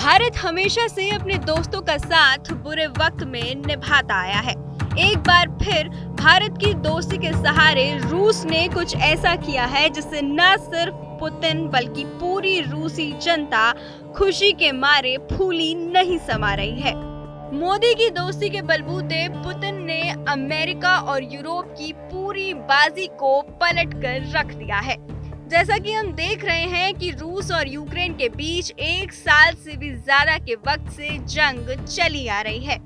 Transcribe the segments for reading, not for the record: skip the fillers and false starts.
भारत हमेशा से अपने दोस्तों का साथ बुरे वक्त में निभाता आया है। एक बार फिर भारत की दोस्ती के सहारे रूस ने कुछ ऐसा किया है जिससे न सिर्फ पुतिन बल्कि पूरी रूसी जनता खुशी के मारे फूली नहीं समा रही है। मोदी की दोस्ती के बलबूते पुतिन ने अमेरिका और यूरोप की पूरी बाजी को पलट कर रख दिया है। जैसा कि हम देख रहे हैं कि रूस और यूक्रेन के बीच 1 साल से भी ज्यादा के वक्त से जंग चली आ रही है।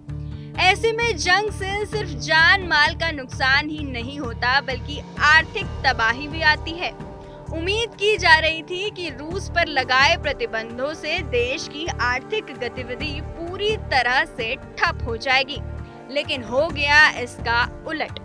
ऐसे में जंग से सिर्फ जान माल का नुकसान ही नहीं होता बल्कि आर्थिक तबाही भी आती है। उम्मीद की जा रही थी कि रूस पर लगाए प्रतिबंधों से देश की आर्थिक गतिविधि पूरी तरह से ठप हो जाएगी, लेकिन हो गया इसका उलट।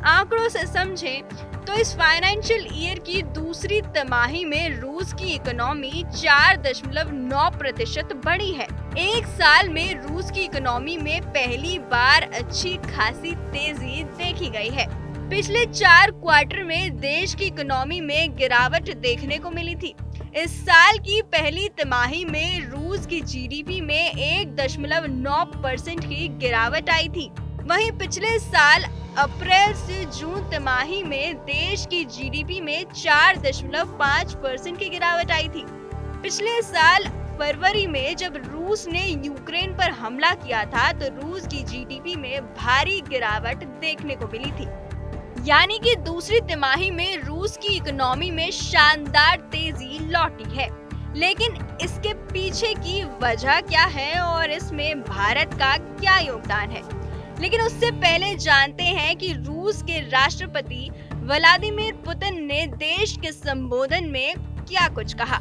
आंकड़ों से समझें तो इस फाइनेंशियल ईयर की दूसरी तिमाही में रूस की इकोनॉमी 4.9% बढ़ी है। 1 साल में रूस की इकोनॉमी में पहली बार अच्छी खासी तेजी देखी गई है। पिछले 4 क्वार्टर में देश की इकोनॉमी में गिरावट देखने को मिली थी। इस साल की पहली तिमाही में रूस की जीडीपी में 1.9% की गिरावट आई थी। वहीं पिछले साल अप्रैल से जून तिमाही में देश की जीडीपी में 4.5% की गिरावट आई थी। पिछले साल फरवरी में जब रूस ने यूक्रेन पर हमला किया था तो रूस की जीडीपी में भारी गिरावट देखने को मिली थी। यानी कि दूसरी तिमाही में रूस की इकोनॉमी में शानदार तेजी लौटी है। लेकिन इसके पीछे की वजह क्या है और इसमें भारत का क्या योगदान है? लेकिन उससे पहले जानते हैं कि रूस के राष्ट्रपति व्लादिमीर पुतिन ने देश के संबोधन में क्या कुछ कहा।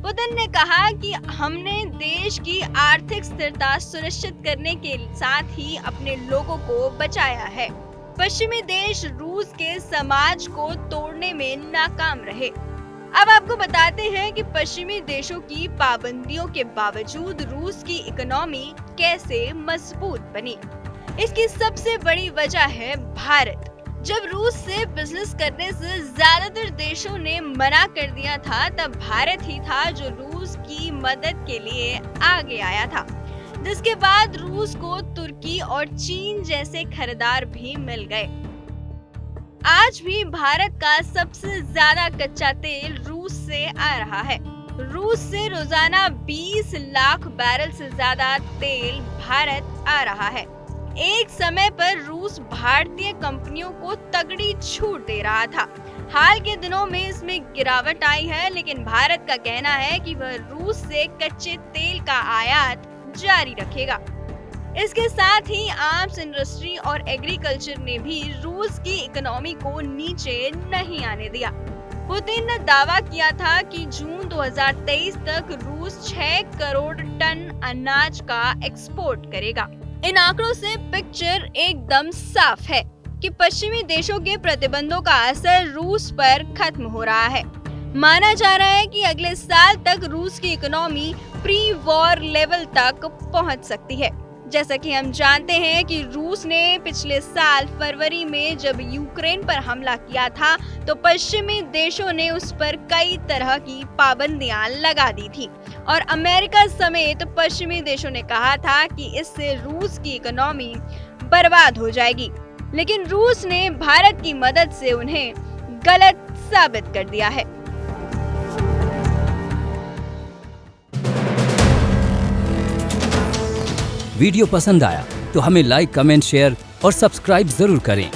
पुतिन ने कहा कि हमने देश की आर्थिक स्थिरता सुनिश्चित करने के साथ ही अपने लोगों को बचाया है। पश्चिमी देश रूस के समाज को तोड़ने में नाकाम रहे। अब आपको बताते हैं कि पश्चिमी देशों की पाबंदियों के बावजूद रूस की इकोनॉमी कैसे मजबूत बनी। इसकी सबसे बड़ी वजह है भारत। जब रूस से बिजनेस करने से ज्यादातर देशों ने मना कर दिया था, तब भारत ही था जो रूस की मदद के लिए आगे आया था, जिसके बाद रूस को तुर्की और चीन जैसे खरीदार भी मिल गए। आज भी भारत का सबसे ज्यादा कच्चा तेल रूस से आ रहा है। रूस से रोजाना 20 लाख बैरल से ज्यादा तेल भारत आ रहा है। एक समय पर रूस भारतीय कंपनियों को तगड़ी छूट दे रहा था। हाल के दिनों में इसमें गिरावट आई है, लेकिन भारत का कहना है कि वह रूस से कच्चे तेल का आयात जारी रखेगा। इसके साथ ही आर्म्स इंडस्ट्री और एग्रीकल्चर ने भी रूस की इकोनॉमी को नीचे नहीं आने दिया। पुतिन ने दावा किया था कि जून 2023 तक रूस 6 करोड़ टन अनाज का एक्सपोर्ट करेगा। इन आंकड़ों से पिक्चर एकदम साफ है कि पश्चिमी देशों के प्रतिबंधों का असर रूस पर खत्म हो रहा है। माना जा रहा है कि अगले साल तक रूस की इकोनॉमी प्री वॉर लेवल तक पहुंच सकती है। जैसा कि हम जानते हैं कि रूस ने पिछले साल फरवरी में जब यूक्रेन पर हमला किया था तो पश्चिमी देशों ने उस पर कई तरह की पाबंदियां लगा दी थी और अमेरिका समेत पश्चिमी देशों ने कहा था कि इससे रूस की इकोनॉमी बर्बाद हो जाएगी। लेकिन रूस ने भारत की मदद से उन्हें गलत साबित कर दिया है। वीडियो पसंद आया तो हमें लाइक, कमेंट, शेयर और सब्सक्राइब जरूर करें।